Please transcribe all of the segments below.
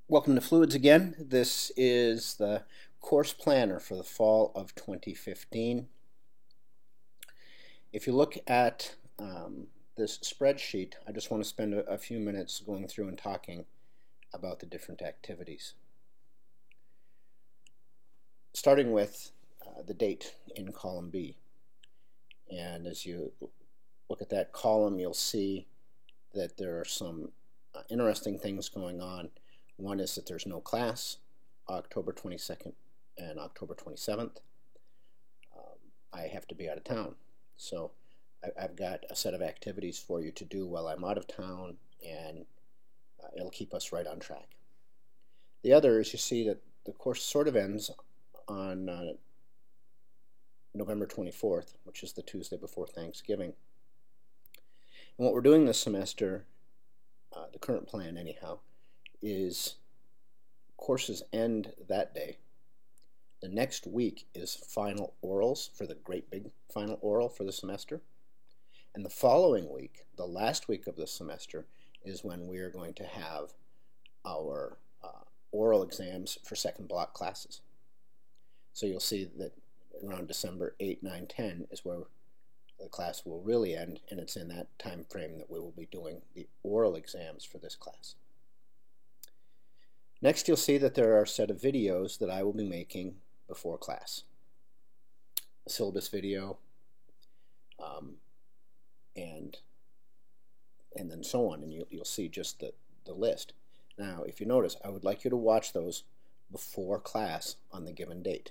Welcome to Fluids again. This is the course planner for the fall of 2015. If you look at this spreadsheet, I just want to spend a few minutes going through and talking about the different activities. Starting with the date in column B. And as you look at that column, you'll see that there are some interesting things going on. One is that there's no class, October 22nd and October 27th. I have to be out of town. So I've got a set of activities for you to do while I'm out of town, and it'll keep us right on track. The other is you see that the course sort of ends on November 24th, which is the Tuesday before Thanksgiving. And what we're doing this semester, the current plan anyhow, is courses end that day. The next week is final orals for the great big final oral for the semester. And the following week, the last week of the semester, is when we are going to have our oral exams for second block classes. So you'll see that around December 8, 9, 10 is where the class will really end, and it's in that time frame that we will be doing the oral exams for this class. Next, you'll see that there are a set of videos that I will be making before class. A syllabus video, and then so on, and you'll see just the list. Now, if you notice, I would like you to watch those before class on the given date.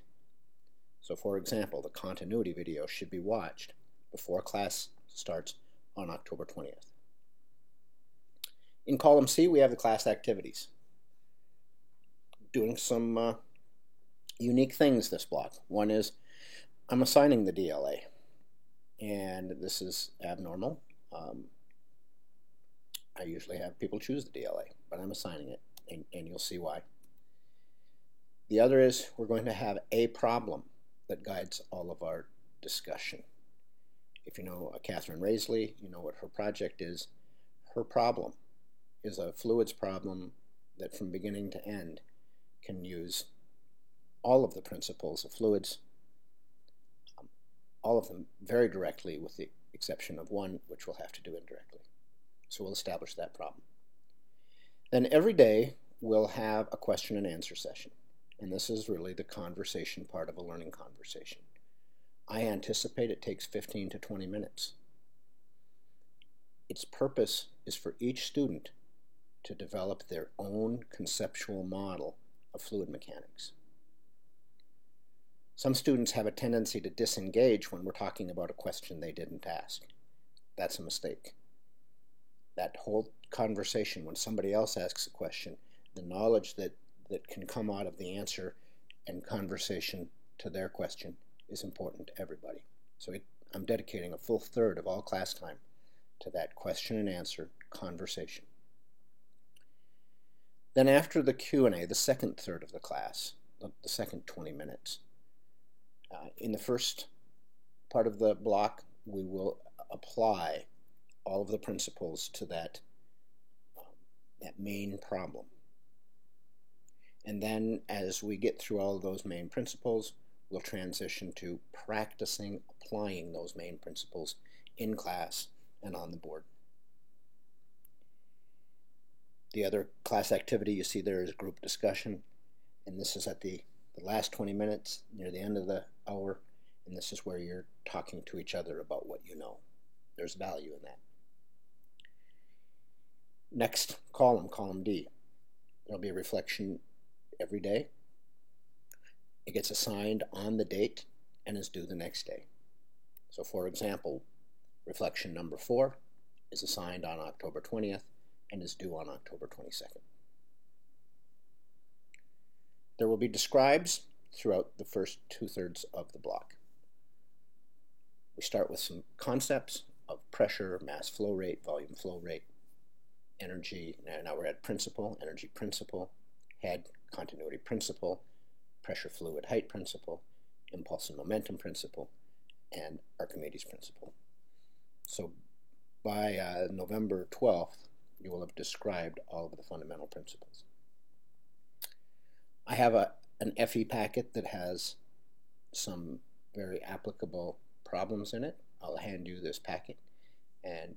So, for example, the continuity video should be watched before class starts on October 20th. In column C, we have the class activities. Doing some unique things this block. One is I'm assigning the DLA, and this is abnormal. I usually have people choose the DLA, but I'm assigning it, and you'll see why. The other is we're going to have a problem that guides all of our discussion. If you know Catherine Raisley, you know what her project is. Her problem is a fluids problem that from beginning to end can use all of the principles of fluids, all of them very directly with the exception of one, which we'll have to do indirectly. So we'll establish that problem. Then every day we'll have a question and answer session. And this is really the conversation part of a learning conversation. I anticipate it takes 15 to 20 minutes. Its purpose is for each student to develop their own conceptual model of fluid mechanics. Some students have a tendency to disengage when we're talking about a question they didn't ask. That's a mistake. That whole conversation, when somebody else asks a question, the knowledge that can come out of the answer and conversation to their question is important to everybody. So I'm dedicating a full third of all class time to that question and answer conversation. Then after the Q&A, the second third of the class, the second 20 minutes, in the first part of the block, we will apply all of the principles to that main problem. And then as we get through all of those main principles, we'll transition to practicing applying those main principles in class and on the board. The other class activity you see there is group discussion, and this is at the last 20 minutes, near the end of the hour, and this is where you're talking to each other about what you know. There's value in that. Next column, column D, there'll be a reflection every day. It gets assigned on the date and is due the next day. So for example, reflection number 4 is assigned on October 20th and is due on October 22nd. There will be describes throughout the first 2/3 of the block. We start with some concepts of pressure, mass flow rate, volume flow rate, energy. Now we're at principle, energy principle, head, continuity principle, pressure fluid height principle, impulse and momentum principle, and Archimedes principle. So by November 12th, you will have described all of the fundamental principles. I have an FE packet that has some very applicable problems in it. I'll hand you this packet, and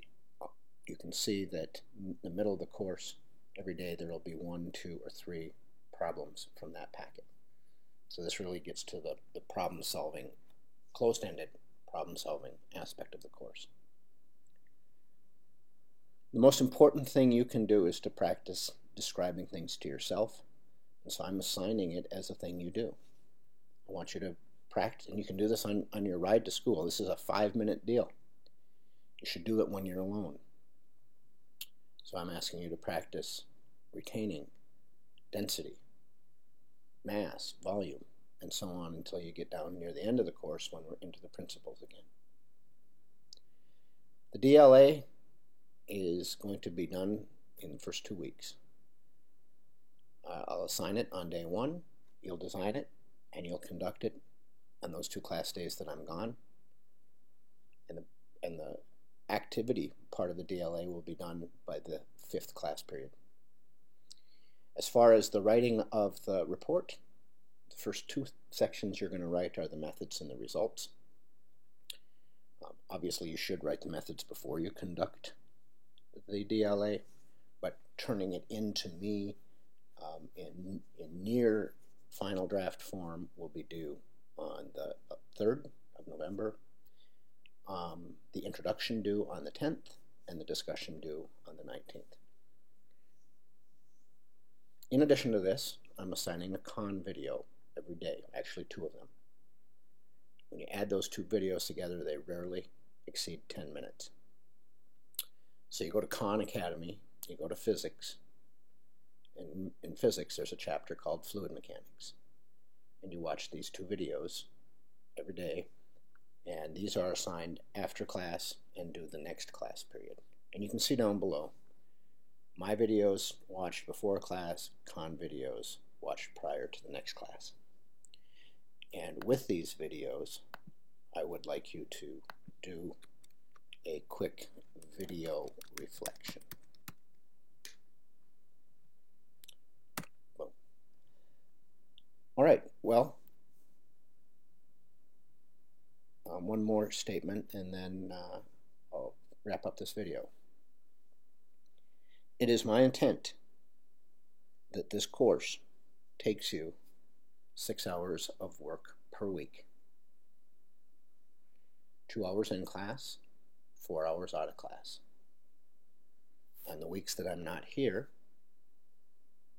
you can see that in the middle of the course, every day there will be 1, 2, or 3 problems from that packet. So this really gets to the problem-solving, closed-ended problem-solving aspect of the course. The most important thing you can do is to practice describing things to yourself. And so I'm assigning it as a thing you do. I want you to practice, and you can do this on your ride to school. This is a 5-minute deal. You should do it when you're alone. So I'm asking you to practice retaining density, mass, volume, and so on until you get down near the end of the course when we're into the principles again. The DLA is going to be done in the first 2 weeks. I'll assign it on day 1, you'll design it, and you'll conduct it on those 2 class days that I'm gone. And the activity part of the DLA will be done by the 5th class period. As far as the writing of the report, the first 2 sections you're going to write are the methods and the results. Obviously, you should write the methods before you conduct the DLA, but turning it into me in near final draft form will be due on the 3rd of November, the introduction due on the 10th, and the discussion due on the 19th. In addition to this, I'm assigning a con video every day, actually 2 of them. When you add those 2 videos together, they rarely exceed 10 minutes. So you go to Khan Academy, you go to physics, and in physics there's a chapter called fluid mechanics. And you watch these 2 videos every day, and these are assigned after class and due the next class period. And you can see down below, my videos watched before class, Khan videos watched prior to the next class. And with these videos, I would like you to do a quick video reflection. Boom. All right, well, one more statement and then I'll wrap up this video. It is my intent that this course takes you 6 hours of work per week. 2 hours in class, 4 hours out of class. On the weeks that I'm not here,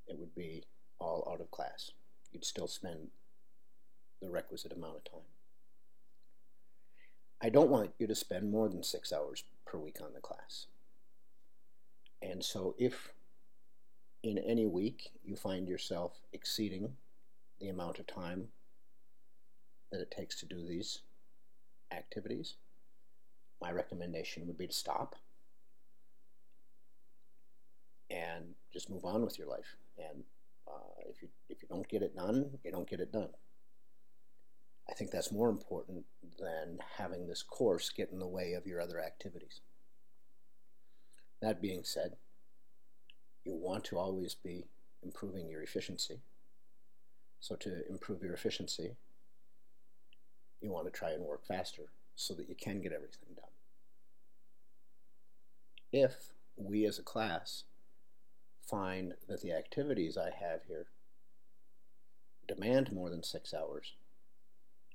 it would be all out of class. You'd still spend the requisite amount of time. I don't want you to spend more than 6 hours per week on the class. And so if in any week you find yourself exceeding the amount of time that it takes to do these activities, my recommendation would be to stop and just move on with your life. And if you don't get it done, you don't get it done. I think that's more important than having this course get in the way of your other activities. That being said, you want to always be improving your efficiency. So to improve your efficiency, you want to try and work faster so that you can get everything done. If we as a class find that the activities I have here demand more than 6 hours,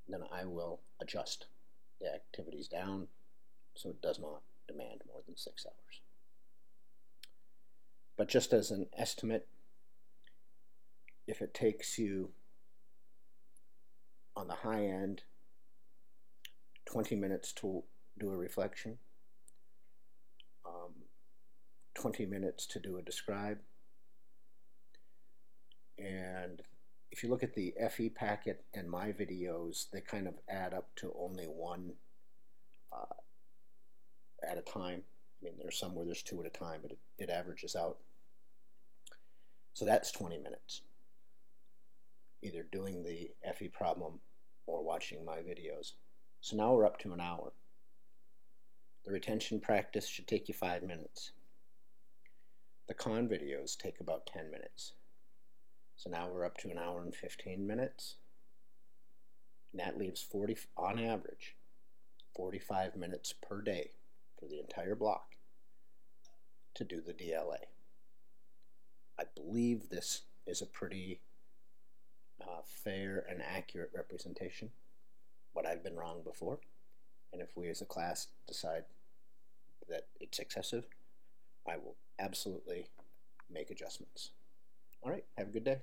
then I will adjust the activities down so it does not demand more than 6 hours. But just as an estimate, if it takes you, on the high end, 20 minutes to do a reflection, 20 minutes to do a describe, and if you look at the FE packet and my videos, they kind of add up to only 1 at a time. I mean, there's some where there's 2 at a time, but it averages out. So that's 20 minutes, either doing the FE problem or watching my videos. So now we're up to an hour. The retention practice should take you 5 minutes. The con videos take about 10 minutes. So now we're up to an hour and 15 minutes. And that leaves 40, on average, 45 minutes per day for the entire block to do the DLA. I believe this is a pretty fair and accurate representation, but I've been wrong before. And if we as a class decide that it's excessive, I will absolutely make adjustments. All right, have a good day.